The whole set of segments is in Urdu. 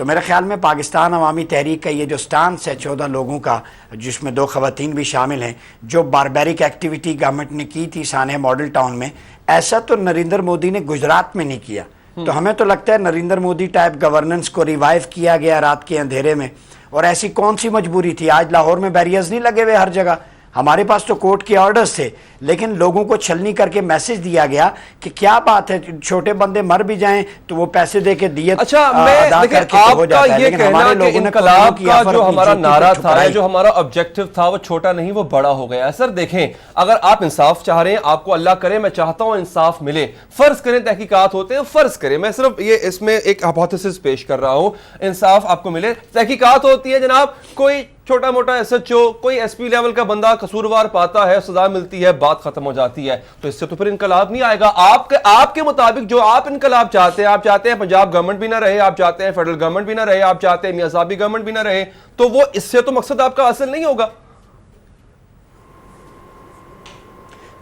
تو میرے خیال میں پاکستان عوامی تحریک کا یہ جو سٹانس ہے 14 لوگوں کا، جس میں 2 خواتین بھی شامل ہیں، جو باربیرک ایکٹیویٹی گورنمنٹ نے کی تھی سانحہ ماڈل ٹاؤن میں، ایسا تو نریندر مودی نے گجرات میں نہیں کیا. تو ہمیں تو لگتا ہے نریندر مودی ٹائپ گورننس کو ریوائیو کیا گیا رات کے اندھیرے میں. اور ایسی کون سی مجبوری تھی؟ آج لاہور میں بیریئرز نہیں لگے ہوئے ہر جگہ. ہمارے پاس تو کورٹ کے آرڈرز تھے، لیکن لوگوں کو چھلنی کر کے میسج دیا گیا کہ کیا بات ہے، چھوٹے بندے مر بھی جائیں تو وہ پیسے دے کے دیت اچھا ادا کر کے ہو جاتا ہے. لیکن ہمارے لوگوں نے انقلاب کا جو ہمارا نعرہ تھا، جو ہمارا آبجیکٹو تھا، وہ چھوٹا نہیں، وہ بڑا ہو گیا ہے. سر دیکھیں، اگر آپ انصاف چاہ رہے ہیں، آپ کو اللہ کرے، میں چاہتا ہوں انصاف ملے. فرض کریں تحقیقات ہوتے ہیں، فرض کریں، میں صرف یہ اس میں ایک ہائپوتھیسس پیش کر رہا ہوں، انصاف آپ کو ملے، تحقیقات ہوتی ہے جناب، کوئی چھوٹا موٹا ایس ایچ او، کوئی ایس پی لیول کا بندہ قصوروار پاتا ہے، سزا ملتی ہے، بات ختم ہو جاتی ہے. تو اس سے تو پھر انقلاب نہیں آئے گا. آپ کے مطابق جو آپ انقلاب چاہتے ہیں، آپ چاہتے ہیں پنجاب گورنمنٹ بھی نہ رہے، آپ چاہتے ہیں فیڈرل گورنمنٹ بھی نہ رہے، آپ چاہتے ہیں میاں صاحبی گورنمنٹ بھی نہ رہے، تو وہ اس سے تو مقصد آپ کا حاصل نہیں ہوگا.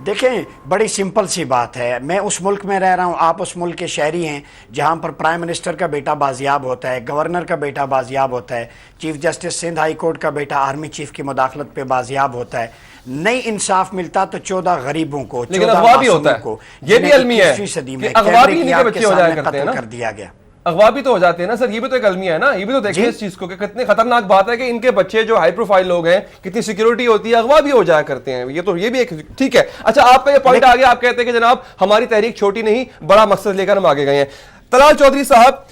دیکھیں، بڑی سمپل سی بات ہے. میں اس ملک میں رہ رہا ہوں، آپ اس ملک کے شہری ہیں جہاں پر پرائم منسٹر کا بیٹا بازیاب ہوتا ہے، گورنر کا بیٹا بازیاب ہوتا ہے، chief justice Sindh high court کا بیٹا آرمی چیف کی مداخلت پہ بازیاب ہوتا ہے. نہیں انصاف ملتا تو 14 غریبوں کو، لیکن اغوا بھی ہوتا ہے، یہ بھی علمی ہے کہ اغوا بھی انہی کے بچے ہو جایا کرتے ہیں نا، کر دیا گیا. اغوا بھی تو ہو جاتے ہیں نا سر، یہ بھی تو ایک المیہ ہے نا. یہ بھی تو دیکھیں اس چیز کو کہ کتنے خطرناک بات ہے کہ ان کے بچے جو ہائی پروفائل لوگ ہیں، کتنی سیکیورٹی ہوتی ہے، اغوا بھی ہو جایا کرتے ہیں. یہ بھی ایک ٹھیک ہے. اچھا، آپ کا یہ پوائنٹ آ گیا، آپ کہتے ہیں کہ جناب ہماری تحریک چھوٹی نہیں، بڑا مقصد لے کر ہم آگے گئے ہیں. طلال چودھری صاحب،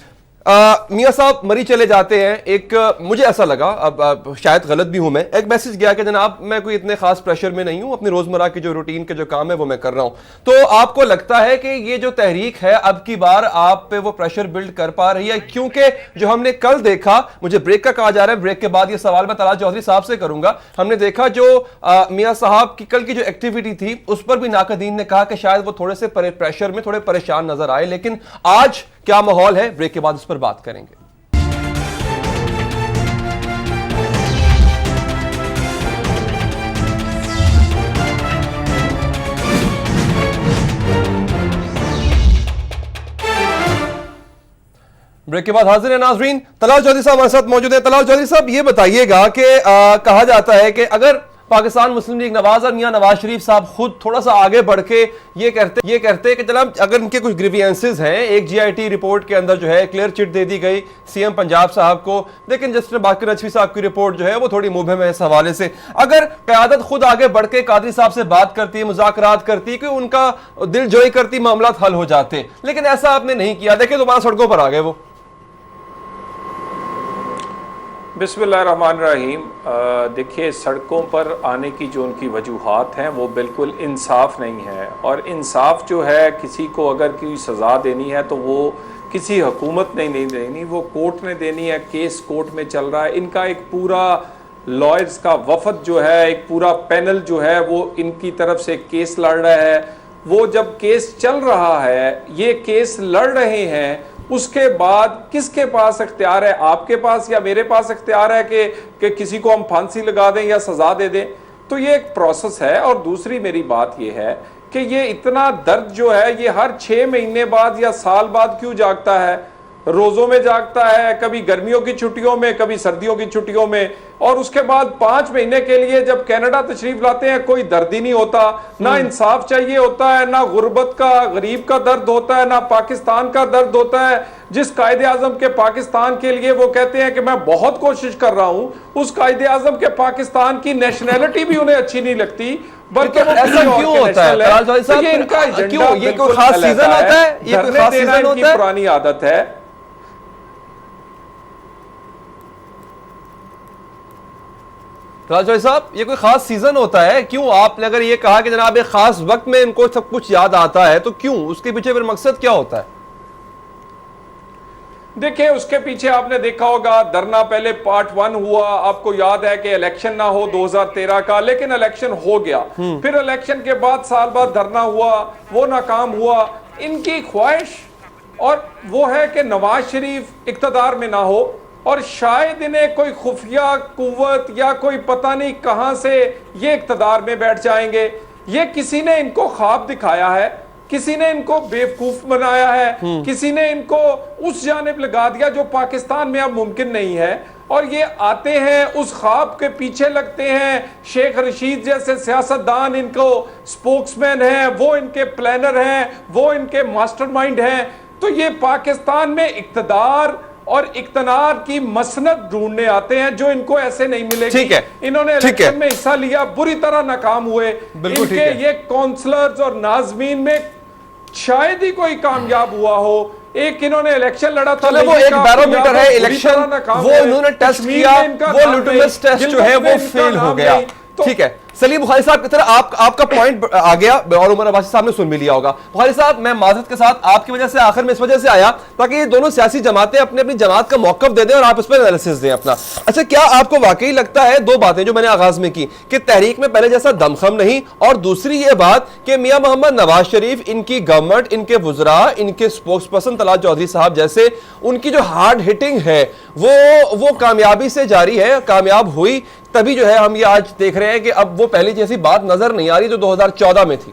میاں صاحب مری چلے جاتے ہیں. ایک مجھے ایسا لگا، اب شاید غلط بھی ہوں، میں ایک میسج گیا کہ جناب میں کوئی اتنے خاص پریشر میں نہیں ہوں، اپنی روزمرہ کی جو روٹین کے جو کام ہے وہ میں کر رہا ہوں. تو آپ کو لگتا ہے کہ یہ جو تحریک ہے اب کی بار آپ پہ وہ پریشر بلڈ کر پا رہی ہے؟ کیونکہ جو ہم نے کل دیکھا، مجھے بریک کا کہا جا رہا ہے، بریک کے بعد یہ سوال میں طلال چودھری صاحب سے کروں گا. ہم نے دیکھا جو میاں صاحب کی کل کی جو ایکٹیویٹی تھی اس پر بھی ناقدین نے کہا کہ شاید وہ تھوڑے سے پریشر میں تھوڑے پریشان نظر آئے. لیکن آج کیا ماحول ہے؟ بریک کے بعد اس پر بات کریں گے. بریک کے بعد حاضر ہیں ناظرین. طلال چودھری صاحب ہمارے ساتھ موجود ہیں. طلال چودھری صاحب، یہ بتائیے گا کہ کہا جاتا ہے کہ اگر پاکستان مسلم لیگ نواز اور میاں نواز شریف صاحب خود تھوڑا سا آگے بڑھ کے یہ کہتے کہ جناب اگر ان کے کچھ گریوینسز ہیں، ایک جی آئی ٹی رپورٹ کے اندر جو ہے کلیئر چٹ دے دی گئی سی ایم پنجاب صاحب کو، لیکن جسٹس باقر نجوی صاحب کی رپورٹ جو ہے وہ تھوڑی مبہم ہے اس حوالے سے. اگر قیادت خود آگے بڑھ کے قادری صاحب سے بات کرتی، مذاکرات کرتی، کہ ان کا دل جوئی کرتی، معاملات حل ہو جاتے، لیکن ایسا آپ نے نہیں کیا. دیکھیں دوبارہ سڑکوں پر آ گئے وہ. بسم اللہ الرحمن الرحیم. دیکھیے، سڑکوں پر آنے کی جو ان کی وجوہات ہیں وہ بالکل انصاف نہیں ہے. اور انصاف جو ہے، کسی کو اگر کوئی سزا دینی ہے تو وہ کسی حکومت نے نہیں دینی، وہ کورٹ نے دینی ہے. کیس کورٹ میں چل رہا ہے، ان کا ایک پورا لائرز کا وفد جو ہے، ایک پورا پینل جو ہے وہ ان کی طرف سے کیس لڑ رہا ہے. وہ جب کیس چل رہا ہے، یہ کیس لڑ رہے ہیں، اس کے بعد کس کے پاس اختیار ہے؟ آپ کے پاس یا میرے پاس اختیار ہے کہ کسی کو ہم پھانسی لگا دیں یا سزا دے دیں؟ تو یہ ایک پروسیس ہے. اور دوسری میری بات یہ ہے کہ یہ اتنا درد جو ہے یہ ہر 6 مہینے بعد یا سال بعد کیوں جاگتا ہے؟ روزوں میں جاگتا ہے، کبھی گرمیوں کی چھٹیوں میں، کبھی سردیوں کی چھٹیوں میں، اور اس کے بعد 5 مہینے کے لیے جب کینیڈا تشریف لاتے ہیں کوئی درد ہی نہیں ہوتا. نہ انصاف چاہیے ہوتا ہے، نہ غربت کا، غریب کا درد ہوتا ہے، نہ پاکستان کا درد ہوتا ہے. جس قائد اعظم کے پاکستان کے لیے وہ کہتے ہیں کہ میں بہت کوشش کر رہا ہوں، اس قائد اعظم کے پاکستان کی نیشنلٹی بھی انہیں اچھی نہیں لگتی. بلکہ ایسا کیوں ہوتا ہے؟ یہ ان کا ایجنڈا، یہ کوئی خاص سیزن ہوتا ہے؟ یہ کوئی خاص سیزن ہوتا ہے؟ پرانی عادت ہے. طلال چودھری صاحب، یہ کوئی خاص سیزن ہوتا ہے؟ کیوں آپ نے اگر یہ کہا کہ جناب ایک خاص وقت میں ان کو سب کچھ یاد آتا ہے، تو کیوں؟ اس کے پیچھے پھر مقصد کیا ہوتا ہے؟ دیکھیں، اس کے پیچھے آپ نے دیکھا ہوگا دھرنا پہلے پارٹ 1 ہوا. آپ کو یاد ہے کہ الیکشن نہ ہو 2013 کا، لیکن الیکشن ہو گیا. پھر الیکشن کے بعد سال بعد دھرنا ہوا، وہ ناکام ہوا. ان کی خواہش اور وہ ہے کہ نواز شریف اقتدار میں نہ ہو، اور شاید انہیں کوئی خفیہ قوت یا کوئی پتہ نہیں کہاں سے یہ اقتدار میں بیٹھ جائیں گے. یہ کسی نے ان کو خواب دکھایا ہے. کسی نے ان کو بیوقوف بنایا ہے, کسی نے ان کو اس جانب لگا دیا جو پاکستان میں اب ممکن نہیں ہے, اور یہ آتے ہیں اس خواب کے پیچھے لگتے ہیں. شیخ رشید جیسے سیاستدان ان کو سپوکس مین ہیں, وہ ان کے پلانر ہیں, وہ ان کے ماسٹر مائنڈ ہیں. تو یہ پاکستان میں اقتدار اور اقتدار کی مسند ڈھونڈنے آتے ہیں جو ان کو ایسے نہیں ملے گی. انہوں نے الیکشن میں حصہ لیا, بری طرح ناکام ہوئے. ان کے یہ کونسلرز اور ناظمین میں شاید ہی کوئی کامیاب ہوا ہو. ایک انہوں نے الیکشن لڑا تھا, وہ ایک بیرومیٹر ہے الیکشن, وہ انہوں نے ٹیسٹ کیا, وہ لٹمس ٹیسٹ جو ہے وہ فیل ہو گیا. ٹھیک ہے سلیم بخاری صاحب کی طرح آپ کا پوائنٹ آ گیا اور عمر عباسی صاحب نے سن بھی لیا ہوگا. بخاری صاحب میں معذرت کے ساتھ آپ کی وجہ سے آخر میں اس وجہ سے آیا تاکہ یہ دونوں سیاسی جماعتیں اپنی اپنی جماعت کا موقف دے دیں اور آپ اس پر انالیسس دیں اپنا. اچھا کیا آپ کو واقعی لگتا ہے دو باتیں جو میں نے آغاز میں کی کہ تحریک میں پہلے جیسا دمخم نہیں, اور دوسری یہ بات کہ میاں محمد نواز شریف, ان کی گورنمنٹ, ان کے وزراء, ان کے سپوکس پرسن طلعت چودھری صاحب جیسے ان کی جو ہارڈ ہٹنگ ہے وہ کامیابی سے جاری ہے, کامیاب ہوئی, تبھی جو ہے ہم یہ آج دیکھ رہے ہیں کہ اب وہ پہلی جیسی بات نظر نہیں آ رہی جو 2014 میں تھی.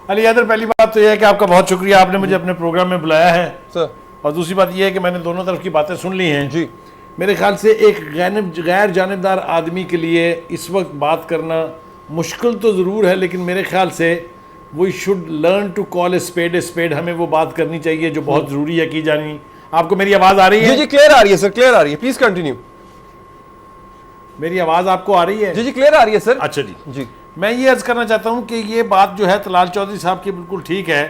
علی حیدر, پہلی بات تو یہ ہے کہ آپ کا بہت شکریہ, آپ نے مجھے اپنے پروگرام میں بلایا ہے, اور دوسری بات یہ ہے کہ میں نے دونوں طرف کی باتیں سن لی ہیں. جی میرے خیال سے ایک غیر جانبدار آدمی کے لیے اس وقت بات کرنا مشکل تو ضرور ہے, لیکن میرے خیال سے we should learn to call a spade a spade. ہمیں وہ بات کرنی چاہیے جو بہت ضروری ہے کی جانی. آپ کو میری آواز آ رہی ہے؟ جی کلیئر آ رہی ہے سر, کلیئر آ رہی ہے, پلیز کنٹینیو. میری آواز آپ کو آ رہی ہے؟ جی کلیئر آ رہی ہے سر. اچھا جی, میں یہ عرض کرنا چاہتا ہوں کہ یہ بات جو ہے طلعت چودھری صاحب کی بالکل ٹھیک ہے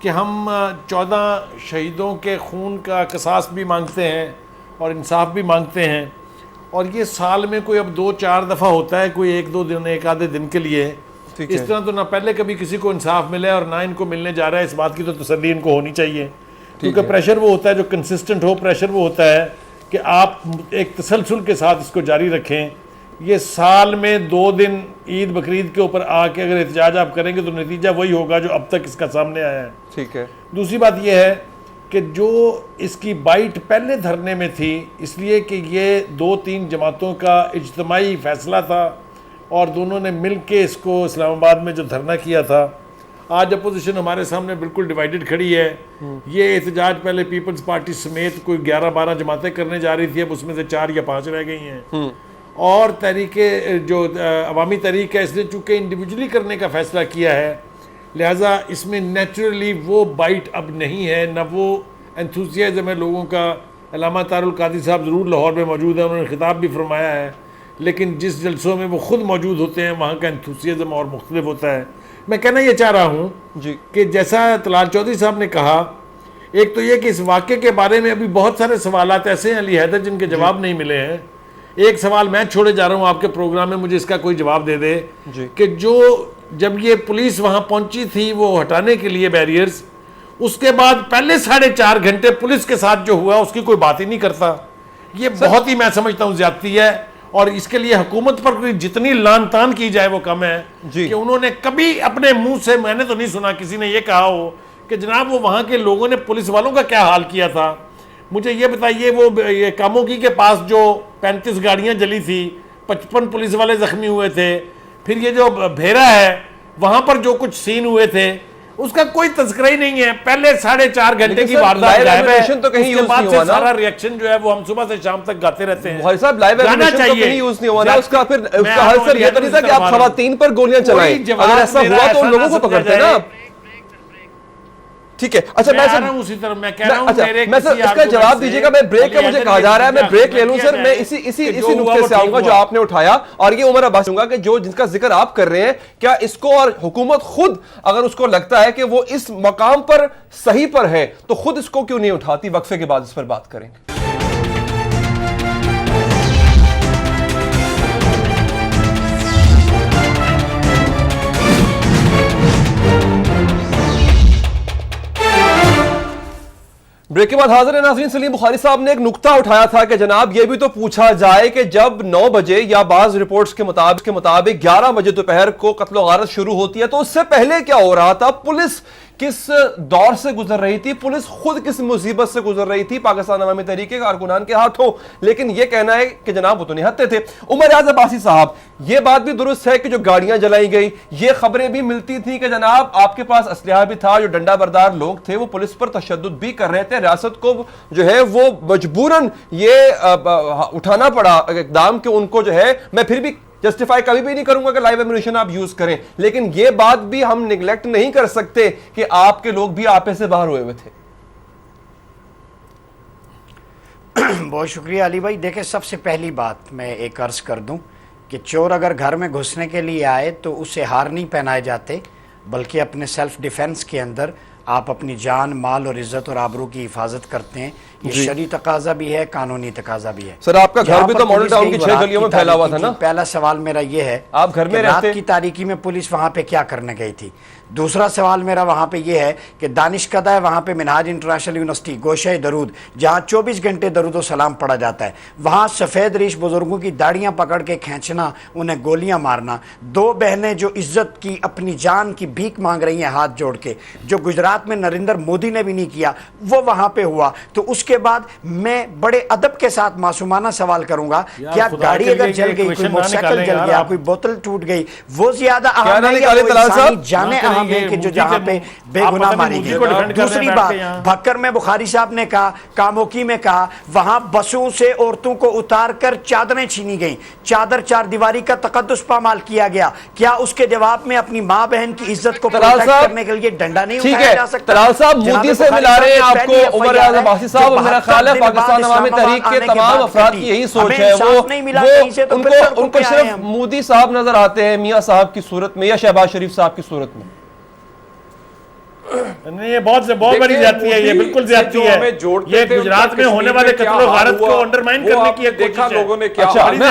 کہ ہم 14 شہیدوں کے خون کا قصاص بھی مانگتے ہیں اور انصاف بھی مانگتے ہیں, اور یہ سال میں کوئی اب 2-4 دفعہ ہوتا ہے, کوئی ایک آدھے دن کے لیے. اس طرح تو نہ پہلے کبھی کسی کو انصاف ملے اور نہ ان کو ملنے جا رہا ہے. اس بات کی تو تسلی ان کو ہونی چاہیے, کیونکہ پریشر وہ ہوتا ہے جو کنسسٹنٹ ہو. پریشر وہ ہوتا ہے کہ آپ ایک تسلسل کے ساتھ اس کو جاری رکھیں. یہ سال میں 2 دن عید بقرعید کے اوپر آ کے اگر احتجاج آپ کریں گے تو نتیجہ وہی ہوگا جو اب تک اس کا سامنے آیا ہے. ٹھیک ہے. دوسری بات یہ ہے کہ جو اس کی بائٹ پہلے دھرنے میں تھی, اس لیے کہ یہ 2-3 جماعتوں کا اجتماعی فیصلہ تھا اور دونوں نے مل کے اس کو اسلام آباد میں جو دھرنا کیا تھا. آج اپوزیشن ہمارے سامنے بالکل ڈیوائیڈڈ کھڑی ہے. یہ احتجاج پہلے پیپلز پارٹی سمیت کوئی 11-12 جماعتیں کرنے جا رہی تھی, اب اس میں سے 4 یا 5 رہ گئی ہیں. اور تحریک جو عوامی تحریک ہے, اس نے چونکہ انڈیویجولی کرنے کا فیصلہ کیا ہے, لہٰذا اس میں نیچرلی وہ بائٹ اب نہیں ہے, نہ وہ انتھوسیازم ہے لوگوں کا. علامہ طاہر القادری صاحب ضرور لاہور میں موجود ہیں, انہوں نے خطاب بھی فرمایا ہے, لیکن جس جلسوں میں وہ خود موجود ہوتے ہیں وہاں کا انتھوسیازم اور مختلف ہوتا ہے. میں کہنا یہ چاہ رہا ہوں کہ جیسا طلعت چودھری صاحب نے کہا, ایک تو یہ کہ اس واقعے کے بارے میں ابھی بہت سارے سوالات ایسے ہیں علی حیدر جن کے جواب نہیں ملے ہیں. ایک سوال میں چھوڑے جا رہا ہوں آپ کے پروگرام میں, مجھے اس کا کوئی جواب دے دے کہ جو جب یہ پولیس وہاں پہنچی تھی وہ ہٹانے کے لیے بیریئرز, اس کے بعد پہلے 4.5 گھنٹے پولیس کے ساتھ جو ہوا اس کی کوئی بات ہی نہیں کرتا. یہ بہت ہی میں سمجھتا ہوں زیادتی ہے, اور اس کے لیے حکومت پر جتنی لان تان کی جائے وہ کم ہے. کہ انہوں نے کبھی اپنے منہ سے, میں نے تو نہیں سنا کسی نے یہ کہا ہو کہ جناب وہ وہاں کے لوگوں نے پولیس والوں کا کیا حال کیا تھا. مجھے یہ بتائیے, وہ یہ کاموکی کے پاس جو 35 گاڑیاں جلی تھی, 55 پولیس والے زخمی ہوئے تھے, پھر یہ جو بھیرا ہے وہاں پر جو کچھ سین ہوئے تھے, اس کا کوئی تذکرہ ہی نہیں ہے. پہلے 4.5 گھنٹے کی واردات غائب ہے, اس کے بعد سے سارا ریاکشن جو ہے وہ ہم صبح سے شام تک گاتے رہتے ہیں. بخاری صاحب لائیو ایمینیشن تو کہیں یوز نہیں ہوا نا, اس کا پھر اس کا حل سر یہ تو نہیں تھا کہ آپ خواتین پر گولیاں چلائیں. اگر ایسا ہوا تو ان لوگوں کو پکڑتے ہیں نا. ٹھیک ہے, اچھا میں سر اس کا جواب دیجیے گا. میں بریک کا مجھے کہا جا رہا ہے, میں بریک لے لوں سر. میں اسی نقطے سے آؤں گا جو آپ نے اٹھایا, اور یہ عمر عباسی ہوں گا کہ جو جن کا ذکر آپ کر رہے ہیں, کیا اس کو اور حکومت خود اگر اس کو لگتا ہے کہ وہ اس مقام پر صحیح پر ہے تو خود اس کو کیوں نہیں اٹھاتی؟ وقفے کے بعد اس پر بات کریں گے. بریک کے بعد حاضر ہیں ناظرین. سلیم بخاری صاحب نے ایک نقطہ اٹھایا تھا کہ جناب یہ بھی تو پوچھا جائے کہ جب 9 بجے یا بعض رپورٹس کے مطابق 11 بجے دوپہر کو قتل و غارت شروع ہوتی ہے تو اس سے پہلے کیا ہو رہا تھا؟ پولیس کس دور سے گزر رہی تھی, پولیس خود کس مصیبت سے گزر رہی تھی پاکستان عوامی تحریک کے کارکنان کے ہاتھوں, لیکن یہ کہنا ہے کہ جناب وہ تو نہتے تھے. عمر ریاض عباسی صاحب, یہ بات بھی درست ہے کہ جو گاڑیاں جلائی گئی, یہ خبریں بھی ملتی تھیں کہ جناب آپ کے پاس اسلحہ بھی تھا, جو ڈنڈا بردار لوگ تھے وہ پولیس پر تشدد بھی کر رہے تھے, ریاست کو جو ہے وہ مجبوراً یہ اٹھانا پڑا اقدام کہ ان کو جو ہے, میں پھر بھی جسٹیفائی کبھی بھی نہیں کروں گا کہ لائیو ایمونیشن آپ یوز کریں, لیکن یہ بات بھی ہم نیگلیکٹ نہیں کر سکتے کہ آپ کے لوگ بھی آپے سے باہر ہوئے تھے. بہت شکریہ علی بھائی. دیکھیں سب سے پہلی بات میں ایک عرض کر دوں کہ چور اگر گھر میں گھسنے کے لیے آئے تو اسے ہار نہیں پہنائے جاتے, بلکہ اپنے سیلف ڈیفینس کے اندر آپ اپنی جان, مال اور عزت اور آبرو کی حفاظت کرتے ہیں. یہ شرعی تقاضا بھی ہے, قانونی تقاضا بھی ہے. سر آپ کا گھر بھی تو ماڈل ٹاؤن کی 6 گلیوں میں پھیلا ہوا تھا نا. پہلا سوال میرا یہ ہے, آپ گھر میں رات رہتے کی تاریکی میں پولیس وہاں پہ کیا کرنے گئی تھی. دوسرا سوال میرا وہاں پہ یہ ہے کہ دانشکدہ ہے وہاں پہ منہاج انٹرنیشنل یونیورسٹی, گوشہ درود, جہاں 24 گھنٹے درود و سلام پڑھا جاتا ہے, وہاں سفید ریش بزرگوں کی داڑیاں پکڑ کے کھینچنا, انہیں گولیاں مارنا, 2 بہنیں جو عزت کی اپنی جان کی بھیک مانگ رہی ہیں ہاتھ جوڑ کے, جو گجرات میں نریندر مودی نے بھی نہیں کیا, وہ وہاں پہ ہوا. تو اس کے بعد میں بڑے ادب کے ساتھ معصومانہ سوال کروں گا, کیا گاڑی اگر جل گئی, کوئی موٹر سائیکل جل گیا, کوئی بوتل ٹوٹ گئی, وہ زیادہ اہم ہے یا وہ انسانی جانیں اہم ہے کہ جو جہاں پہ بے گناہ ماری گئی. دوسری بات, بھکر میں بخاری صاحب نے کہا, کاموکی میں کہا, وہاں بسوں سے عورتوں کو اتار کر چادریں چھینی گئیں, چادر 4 دیواری کا تقدس پامال کیا گیا. کیا اس کے جواب میں اپنی ماں بہن کی عزت کو پروٹیکٹ کرنے کے لیے ڈنڈا نہیں اٹھایا جا سکتا؟ طلال صاحب مودی سے ملا رہے ہیں آپ کو. عمر ریاض عباسی صاحب, میرا خیال ہے پاکستان عوامی تحریک کے تمام افراد کی یہی سوچ ہے, وہ ان کو صرف مودی صاحب نظر آتے ہیں میاں صاحب کی صورت میں یا شہباز شریف صاحب کی صورت میں. نہیں, یہ بہت بڑی زیادتی ہے, یہ بالکل زیادتی ہے. یہ گجرات میں ہونے والے قتل و غارت کو انڈرمائن کرنے کی ایک کوشش ہے. لوگوں نے کیا میں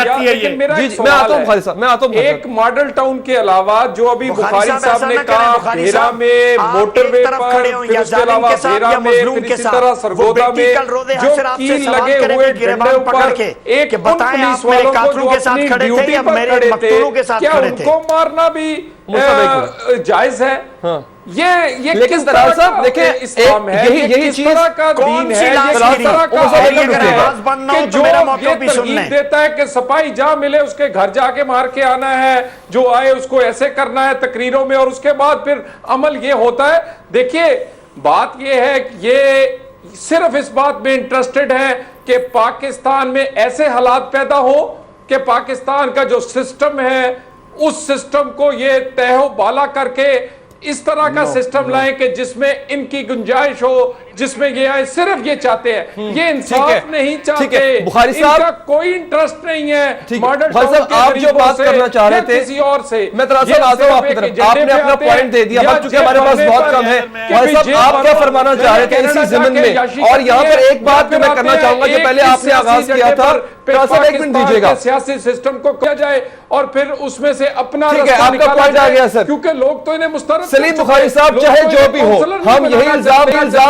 آتا ہوں بخاری صاحب, میں آتا ہوں. ایک ماڈل ٹاؤن کے علاوہ جو ابھی بخاری صاحب نے کہا, بھیرا میں موٹر وے پر, پھر اس کے علاوہ بھیرا میں, پھر اسی طرح سرگودا میں جو کیل لگے ہوئے ڈنڈے اوپر ایک ان پولیس والوں کو جو اپنی ڈیوٹی پر کھڑے تھے, کیا ان کو مارنا بھی جائز ہے؟ یہ لیکن طلال صاحب دیکھیں, یہی چیز کا دین ہے, یہ طرح کا جو یہ ترغیب دیتا ہے کہ سپاہی جہاں ملے اس کے گھر جا کے مار کے آنا ہے, جو آئے اس کو ایسے کرنا ہے تقریروں میں, اور اس کے بعد پھر عمل یہ ہوتا ہے. دیکھیے بات یہ ہے کہ یہ صرف اس بات میں انٹرسٹڈ ہے کہ پاکستان میں ایسے حالات پیدا ہو کہ پاکستان کا جو سسٹم ہے اس سسٹم کو یہ تہ و بالا کر کے اس طرح کا سسٹم لائیں کہ جس میں ان کی گنجائش ہو, جس میں یہ آئے. صرف یہ چاہتے ہیں, یہ انصاف نہیں چاہتے, ان کا کوئی انٹرسٹ نہیں ہے ماڈل ٹاؤن کے غریبوں سے یا کسی اور سے. میں طلال صاحب آتا ہوں آپ کی طرف, آپ نے اپنا پوائنٹ دے دیا, اب چونکہ ہمارے پاس بہت کم ہے. بھائی صاحب آپ کیا فرمانا چاہ رہے تھے اسی ضمن میں, اور یہاں پر ایک بات جو میں کرنا چاہوں گا, جو پہلے آپ نے آغاز کیا تھا, طلال صاحب ایک منٹ دیجیے گا, سیاسی سسٹم کو کیا جائے اور پھر اس میں سے اپنا آپ کا پوائنٹ آ گیا سر, کیونکہ لوگ تو انہیں مسترد. سلیم بخاری صاحب چاہے جو بھی ہو, ہم یہی الزام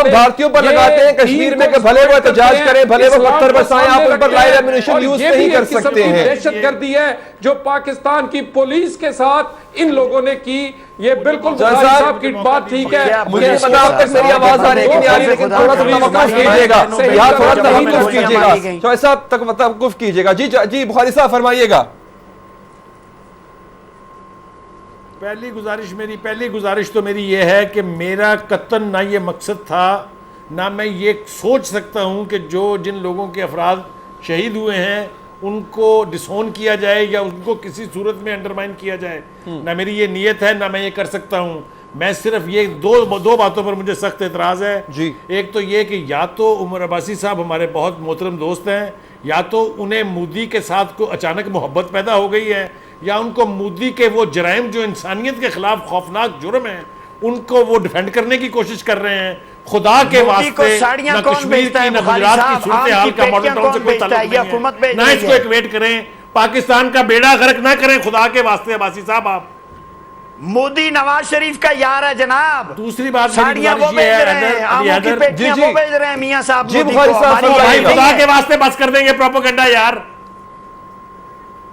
بھارتیوں پر لگاتے ہیں کشمیر میں کہ بھلے وہ احتجاج کریں, بھلے وہ پتھر برسائیں, آپ ان پر لائیو ایمونیشن یوز نہیں کر سکتے ہیں. دہشت گردی ہے جو پاکستان کی پولیس کے ساتھ ان لوگوں نے کی. یہ بالکل بخاری صاحب کی بات ٹھیک ہے. مجھے پتا اب تک میری آواز آ رہی ہے لیکن تھوڑا سا توقف کیجیے گا, یہاں تھوڑا توقف کیجیے گا, شاہد صاحب توقف کیجیے گا. جی بخاری صاحب فرمائیے گا. پہلی گزارش تو میری یہ ہے کہ میرا قطعاً نہ یہ مقصد تھا, نہ میں یہ سوچ سکتا ہوں کہ جن لوگوں کے افراد شہید ہوئے ہیں ان کو ڈسون کیا جائے یا ان کو کسی صورت میں انڈرمائن کیا جائے. نہ میری یہ نیت ہے, نہ میں یہ کر سکتا ہوں. میں صرف یہ دو باتوں پر مجھے سخت اعتراض ہے. ایک تو یہ کہ یا تو عمر عباسی صاحب ہمارے بہت محترم دوست ہیں, یا تو انہیں مودی کے ساتھ کو اچانک محبت پیدا ہو گئی ہے, یا ان کو مودی کے وہ جرائم جو انسانیت کے خلاف خوفناک جرم ہیں ان کو وہ ڈیفینڈ کرنے کی کوشش کر رہے ہیں. خدا کے واسطے نہ کشمیر کی نہ گجرات کی صورتحال کا ماڈل ٹاؤن سے کوئی تعلق نہیں ہے, نہ اس کو ایکویٹ کریں, پاکستان کا بیڑا غرق نہ کریں خدا کے واسطے. عباسی صاحب آپ مودی نواز شریف کا یار ہے جناب. دوسری بات ساڑیاں وہ بھیج رہے ہیں, آموں کی پیٹیاں وہ بھیج رہے ہیں میاں صاحب. جی بخاری صاحب خدا کے واسطے بس کر دیں گے پروپیگنڈا یار.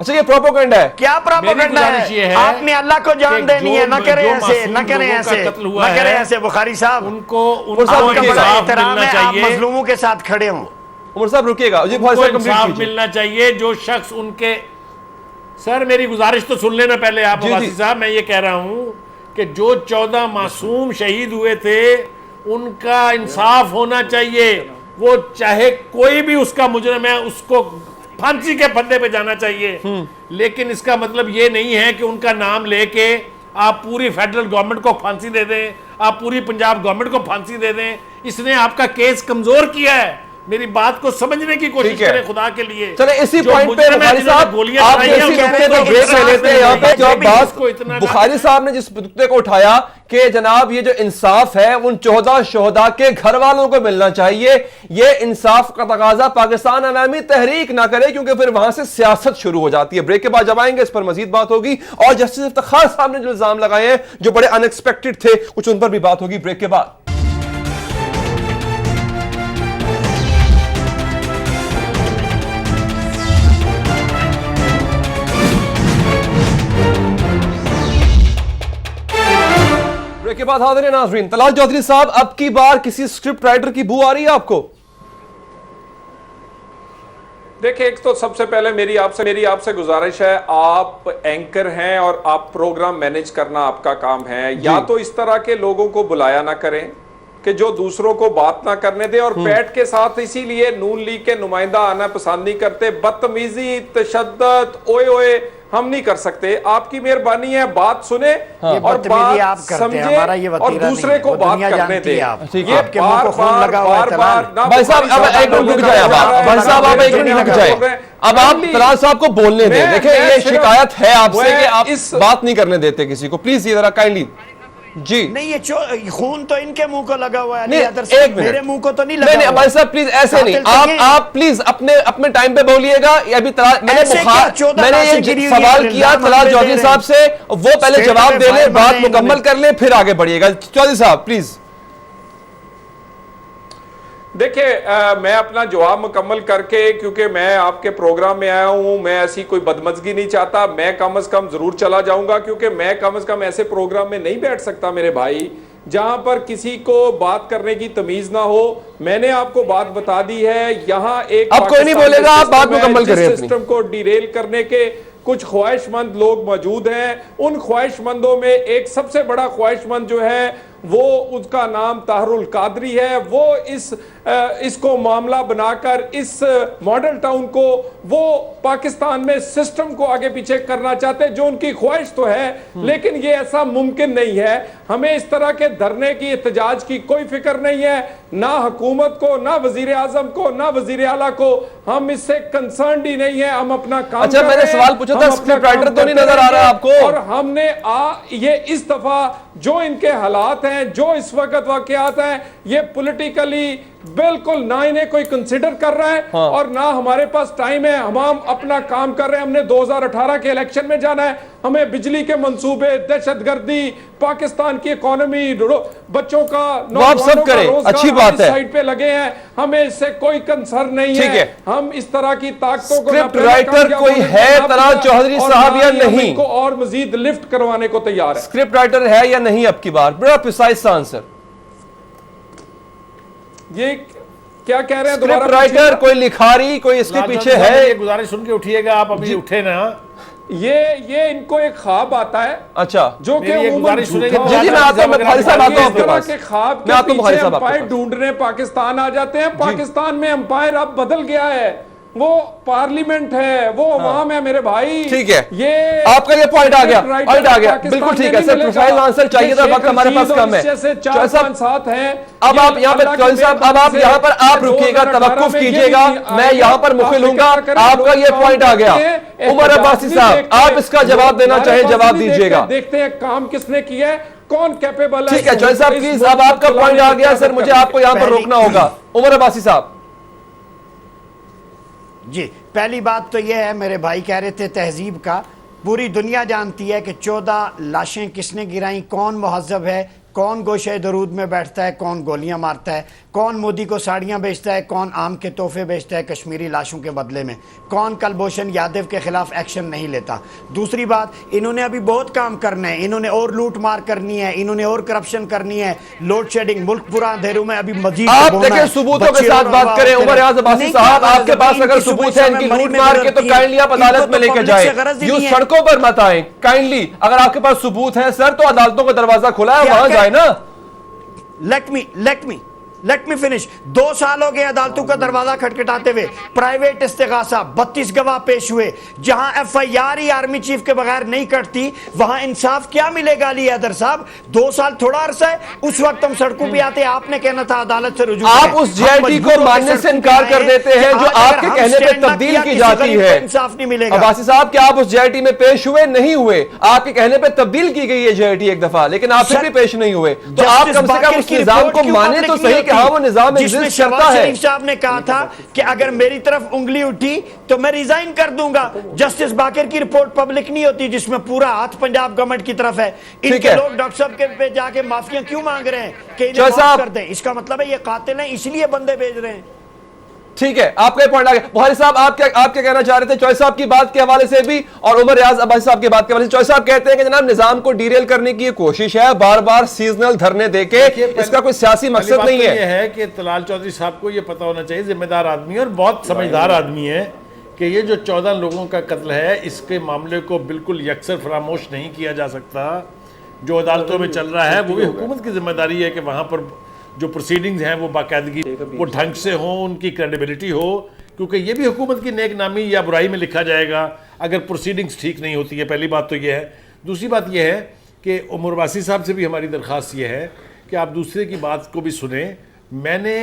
اچھا یہ پروپیگنڈا ہے. کیا پروپیگنڈا گزارش یہ ہے؟ ہے آپ نے اللہ کو جان کہ دینی ہے، نہ کریں جو ایسے، نہ معصوم کریں لوگوں کا ایسے، قتل ہوا نہ کریں ہے، ایسے. بخاری صاحب ان کو صاحب آپ کا بڑا انصاف احترام ملنا ہے، آپ چاہیے، مظلوموں کے ساتھ کھڑے ہوں. عمر صاحب رکیے گا جی، ان کو بخاری صاحب انصاف کمپلیٹ کیجیے. ملنا چاہیے. جو شخص ان کے سر میری گزارش تو سن لینا پہلے آپ جی، عباسی جی. صاحب. میں یہ کہہ رہا ہوں کہ جو 14 معصوم شہید ہوئے تھے ان کا انصاف ہونا چاہیے. وہ چاہے کوئی بھی اس کا مجرم ہے اس کو پھانسی کے پھندے پہ جانا چاہیے، لیکن اس کا مطلب یہ نہیں ہے کہ ان کا نام لے کے آپ پوری فیڈرل گورنمنٹ کو پھانسی دے دیں، آپ پوری پنجاب گورنمنٹ کو پھانسی دے دیں. اس نے آپ کا کیس کمزور کیا ہے. میری بات کو سمجھنے کی کوشش کریں خدا کے لیے. چلے اسی جو پوائنٹ پہ مجرم ہے بخاری جنہوں نے صاحب گولیاں آپ چلائی ہیں، جیسی ان نقطے کو کو بریک لے لیتے ہیں یہاں پہ. جو بات اس کو اتنا بخاری صاحب نے جس نقطے کو اٹھایا کہ جناب یہ جو انصاف ہے ان 14 شہداء کے گھر والوں کو ملنا چاہیے، یہ انصاف کا تقاضا پاکستان عوامی تحریک نہ کرے کیونکہ پھر وہاں سے سیاست شروع ہو جاتی ہے. بریک کے بعد جب آئیں گے اس پر مزید بات ہوگی اور جسٹس افتخار صاحب نے جو الزام لگائے ہیں جو بڑے ان ایکسپیکٹڈ تھے کچھ ان پر بھی بات ہوگی بریک کے بعد. بریک کے بعد حاضر ہیں ناظرین. طلال چودھری صاحب اب کی بار کسی سکرپٹ رائٹر کی بو آ رہی ہے آپ کو؟ دیکھیں ایک تو سب سے پہلے میری آپ سے گزارش ہے، آپ اینکر ہیں اور آپ پروگرام مینیج کرنا آپ کا کام ہے. یا تو اس طرح کے لوگوں کو بلایا نہ کریں کہ جو دوسروں کو بات نہ کرنے دیں، اور پیٹ کے ساتھ اسی لیے نون لیگ کے نمائندہ آنا پسند نہیں کرتے. بدتمیزی، تشدد، اوئے اوئے ہم نہیں کر سکتے. آپ کی مہربانی ہے بات سنیں اور بدتمیزی آپ بات کرتے ہیں، سمجھیں ہمارا یہ اور وطیرہ دوسرے نہیں ہے. کو وہ بات دنیا کرنے جانتی دیں. ہے آپ. یہ آپ کے منہ کو خون لگا ہوا ہے طلال. بھائی صاحب اب ایک منٹ رک جائے. بھائی صاحب آپ ایک منٹ رک جائے. اب آپ طلال صاحب کو بولنے دیں. دیکھیں یہ شکایت ہے آپ سے کہ آپ بات نہیں کرنے دیتے کسی کو. پلیز یہ ذرا کائنڈلی. جی نہیں یہ خون تو ان کے منہ کو لگا ہوا ہے. نہیں ایک منٹ میرے منہ کو تو نہیں لگا. نہیں بھائی صاحب پلیز ایسے نہیں. آپ پلیز اپنے ٹائم پہ بولیے گا. ابھی میں نے یہ سوال کیا طلال چودھری صاحب سے، وہ پہلے جواب دے لیں، بات مکمل کر لیں، پھر آگے بڑھیے گا. چودھری صاحب پلیز. دیکھیں میں اپنا جواب مکمل کر کے، کیونکہ میں آپ کے پروگرام میں آیا ہوں، میں ایسی کوئی بدمزگی نہیں چاہتا. میں کم از کم ضرور چلا جاؤں گا کیونکہ میں کم از کم ایسے پروگرام میں نہیں بیٹھ سکتا میرے بھائی جہاں پر کسی کو بات کرنے کی تمیز نہ ہو. میں نے آپ کو بات بتا دی ہے. یہاں ایک اب کوئی نہیں بولے گا، آپ بات مکمل کریں. جس سسٹم کو ڈیریل کرنے کے کچھ خواہش مند لوگ موجود ہیں. ان خواہش مندوں میں ایک سب سے بڑا خواہش مند جو ہے وہ اس کا نام طاہر القادری ہے. وہ اس کو معاملہ بنا کر اس ماڈل ٹاؤن کو وہ پاکستان میں سسٹم کو آگے پیچھے کرنا چاہتے ہیں، جو ان کی خواہش تو ہے لیکن یہ ایسا ممکن نہیں ہے. ہمیں اس طرح کے دھرنے کی، احتجاج کی کوئی فکر نہیں ہے، نہ حکومت کو، نہ وزیر اعظم کو، نہ وزیر اعلیٰ کو. ہم اس سے کنسرنڈ ہی نہیں ہے. ہم اپنا کام اچھا میں نے سوال پوچھا تھا اسکرپٹ رائٹر تو نہیں نظر آ رہا آپ کو؟ اور ہم نے یہ اس دفعہ جو ان کے حالات ہیں، جو اس وقت واقعات ہیں، یہ پولیٹیکلی بالکل نہ انہیں کوئی کنسیڈر کر رہا ہے اور نہ ہمارے پاس ٹائم ہے. ہم اپنا کام کر رہے ہیں. ہم نے 2018 کے الیکشن میں جانا ہے. ہمیں بجلی کے منصوبے، دہشت گردی، پاکستان کی اکانومی، بچوں کا، نوجوانوں کا روزگار سائٹ پہ لگے ہیں. ہمیں اس سے کوئی کنسرن نہیں ہے. ہم اس طرح کی طاقتوں کو اسکرپٹ رائٹر کوئی ہے طلال چودھری صاحب یا نہیں کو اور مزید لفٹ کروانے کو تیار ہے. اسکرپٹ رائٹر ہے یا نہیں اب کی بار؟ بڑا پریسائز آنسر. یہ کیا کہہ رہے ہیں؟ اسکرپٹ رائٹر کوئی لکھاری کوئی اس کے پیچھے ہے؟ یہ گزارش سن کے اٹھیے گا. آپ ابھی اٹھے نا. یہ ان کو ایک خواب آتا ہے اچھا جو کہ عموماً جی میں آتا ہوں. میں بخاری صاحب آتا ہوں آپ کے پاس. کے خواب کے پیچھے امپائر ڈھونڈنے پاکستان آ جاتے ہیں. پاکستان میں امپائر اب بدل گیا ہے. وہ پارلیمنٹ ہے، وہ عوام ہے میرے بھائی. ٹھیک ہے یہ آپ کا یہ پوائنٹ آ گیا. بالکل ٹھیک ہے سر. پروفائل آنسر چاہیے تھا، وقت ہمارے پاس کم ہے. ساتھ ہیں. اب آپ یہاں پر چودھری صاحب اب آپ یہاں پر آپ رکیے گا، توقف کیجئے گا. میں یہاں پر مخل ہوں گا. آپ کا یہ پوائنٹ آ گیا. عمر عباسی صاحب آپ اس کا جواب دینا چاہیں جواب دیجئے گا. دیکھتے ہیں کام کس نے کیا ہے، کون کیپیبل ہے. ٹھیک ہے چودھری صاحب پلیز اب آپ کا پوائنٹ آ گیا. سر مجھے آپ کو یہاں پر روکنا ہوگا. عمر عباسی صاحب جی پہلی بات تو یہ ہے، میرے بھائی کہہ رہے تھے تہذیب کا. پوری دنیا جانتی ہے کہ 14 لاشیں کس نے گرائیں، کون مہذب ہے، کون گوشہ درود میں بیٹھتا ہے، کون گولیاں مارتا ہے، کون مودی کو ساڑیاں بیچتا ہے، کون آم کے تحفے بیچتا ہے کشمیری لاشوں کے بدلے میں، کون کلبھوشن یادو کے خلاف ایکشن نہیں لیتا۔ دوسری بات، انہوں نے ابھی بہت کام کرنا ہے، انہوں نے اور لوٹ مار کرنی ہے، انہوں نے اور کرپشن کرنی ہے، لوڈ شیڈنگ، ملک پورا اندھیروں میں ابھی مزید آپ دیکھیں ثبوتوں کے ساتھ بات کریں۔ عمر ریاض عباسی صاحب، آپ کے پاس اگر ثبوت ہے ان کی لوٹ مار کے تو کائنڈلی آپ عدالت میں لے کے جائیں، یوں سڑکوں پر مت آئیں کائنڈلی۔ اگر آپ کے پاس ثبوت ہے سر تو عدالتوں کا دروازہ کھلا ہے، وہاں جائیں نا۔ Let me finish. 2 سال ہو گئے عدالتوں کا دروازہ کھٹکھٹاتے ہوئے، پرائیویٹ استغاثہ، 32 گواہ پیش ہوئے، جہاں ایف آئی آر ہی آرمی چیف کے بغیر نہیں کٹتی وہاں انصاف کیا ملے گا علی حیدر صاحب؟ 2 سال تھوڑا عرصہ ہے، اس وقت ہم سڑکوں پہ آتے، آپ نے کہنا تھا عدالت سے رجوع آپ اس جے آئی ٹی کو ماننے سے انکار کر دیتے ہیں جو آپ کے کہنے پہ تبدیل کی جاتی ہے۔ انصاف نہیں ملے گا۔ عباسی صاحب کیا آپ اس جے آئی ٹی میں پیش ہوئے؟ نہیں ہوئے، آپ کے کہنے پہ تبدیل کی گئی ہے جے آئی ٹی ایک دفعہ، لیکن آپ پھر بھی پیش نہیں ہوئے، تو آپ کم سے کم اس نظام کو مانے تو صحیح کہ ہاں وہ نظام جس میں شہباز شریف صاحب نے کہا تھا کہ اگر میری طرف انگلی اٹھی تو میں ریزائن کر دوں گا۔ جسٹس باقر کی رپورٹ پبلک نہیں ہوتی جس میں پورا ہاتھ پنجاب گورنمنٹ کی طرف ہے، ان کے لوگ ڈاکٹر صاحب کے پہ جا کے معافیاں کیوں مانگ رہے ہیں کہ انہیں معاف کر دیں؟ اس کا مطلب ہے یہ قاتل ہیں، اس لیے بندے بھیج رہے ہیں۔ ٹھیک ہے، آپ کا پوائنٹ آ گیا۔ بخاری صاحب آپ کیا کہنا چاہ رہے تھے چوہے صاحب کی بات کے حوالے سے بھی، اور عمر ریاض عباسی صاحب کی بات کے حوالے سے؟ چوہے صاحب کہتے ہیں کہ جناب نظام کو ڈیریل کرنے کی یہ کوشش ہے، بار بار سیزنل دھرنے دے کے، اس کا کوئی سیاسی مقصد نہیں ہے۔ یہ ہے کہ طلال چودھری صاحب کو یہ پتا ہونا چاہیے، ذمہ دار آدمی اور بہت سمجھدار آدمی ہے، کہ یہ جو 14 لوگوں کا قتل ہے اس کے معاملے کو بالکل یکسر فراموش نہیں کیا جا سکتا۔ جو عدالتوں میں چل رہا ہے وہ بھی حکومت کی ذمہ داری ہے کہ وہاں پر جو پروسیڈنگز ہیں وہ باقاعدگی وہ ڈھنگ سے ہوں، ان کی کریڈیبلٹی ہو، کیونکہ یہ بھی حکومت کی نیک نامی یا برائی میں لکھا جائے گا اگر پروسیڈنگز ٹھیک نہیں ہوتی ہے۔ پہلی بات تو یہ ہے۔ دوسری بات یہ ہے کہ عمر واسی صاحب سے بھی ہماری درخواست یہ ہے کہ آپ دوسرے کی بات کو بھی سنیں۔ میں نے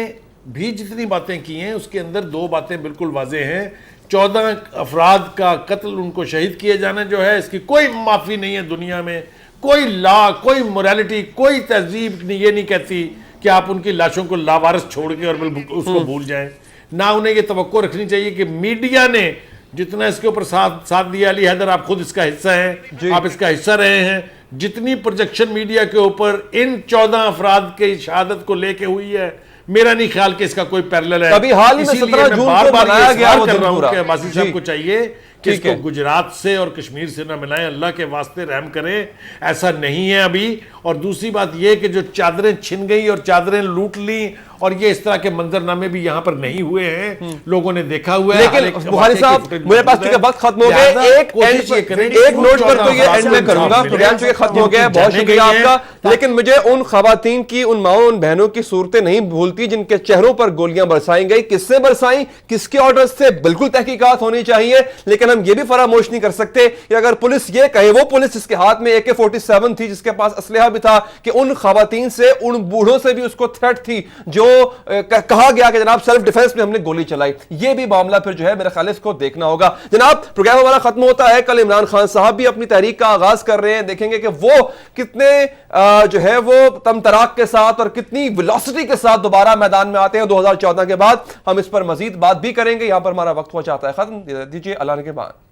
بھی جتنی باتیں کی ہیں اس کے اندر 2 باتیں بالکل واضح ہیں۔ 14 افراد کا قتل، ان کو شہید کیے جانا جو ہے، اس کی کوئی معافی نہیں ہے دنیا میں، کوئی لا، کوئی موریلٹی، کوئی تہذیب یہ نہیں کہتی کہ آپ ان کی لاشوں کو لاوارث چھوڑ کے اور اس کو بھول جائیں۔ نہ انہیں یہ توقع رکھنی چاہیے کہ میڈیا نے جتنا اس کے اوپر ساتھ دیا، علی حیدر آپ خود اس کا حصہ ہیں، آپ اس کا حصہ رہے ہیں، جتنی پروجیکشن میڈیا کے اوپر ان 14 افراد کی شہادت کو لے کے ہوئی ہے، میرا نہیں خیال کہ اس کا کوئی پیرلل ہے۔ ابھی حال ہی میں 17 جون کو بنایا گیا وہ دن پورا۔ عباسی صاحب کو چاہیے کہ اس کو گجرات سے اور کشمیر سے نہ ملائیں، اللہ کے واسطے رحم کریں، ایسا نہیں ہے ابھی۔ اور دوسری بات یہ کہ جو چادریں چھن گئی اور چادریں لوٹ لیں، اور یہ اس طرح کے منظرنامے بھی یہاں پر نہیں ہوئے ہیں، لوگوں نے دیکھا ہوا ہے۔ لیکن بخاری صاحب میرے پاس چونکہ وقت ختم ہو گیا، ایک نوٹ پر تو یہ اینڈ میں کروں گا، پروگرام چونکہ ختم ہو گیا ہے، بہت شکریہ آپ کا، لیکن مجھے ان خواتین کی، ان ماؤں، ان بہنوں کی صورتیں نہیں بھولتی جن کے چہروں پر گولیاں برسائی گئی، کس سے برسائیں، کس کے آرڈر سے، بالکل تحقیقات ہونی چاہیے۔ لیکن ہم یہ بھی فراموش نہیں کر سکتے کہ اگر پولیس یہ کہے، وہ پولیس جس کے ہاتھ میں AK-47 تھی، جس کے پاس اسلحہ بھی تھا، کہ ان خواتین سے، ان بوڑھوں سے بھی اس کو تھریٹ تھی جو کہا گیا کہ جناب سیلف ڈیفنس میں ہم نے گولی چلائی، یہ بھی معاملہ پھر جو ہے میرے خیال اس کو دیکھنا ہوگا۔ جناب پروگرام ہمارا ختم ہوتا ہے، کل عمران خان صاحب بھی اپنی تحریک کا آغاز کر رہے ہیں، دیکھیں گے کہ وہ کتنے جو ہے وہ تم تراک کے ساتھ اور کتنی ویلوسٹی کے ساتھ دوبارہ میدان میں آتے ہیں 2014 کے بعد۔ ہم اس پر مزید بات بھی کریں گے، یہاں پر ہمارا وقت ہو جاتا ہے ختم، دیجیے اللہ کے بعد۔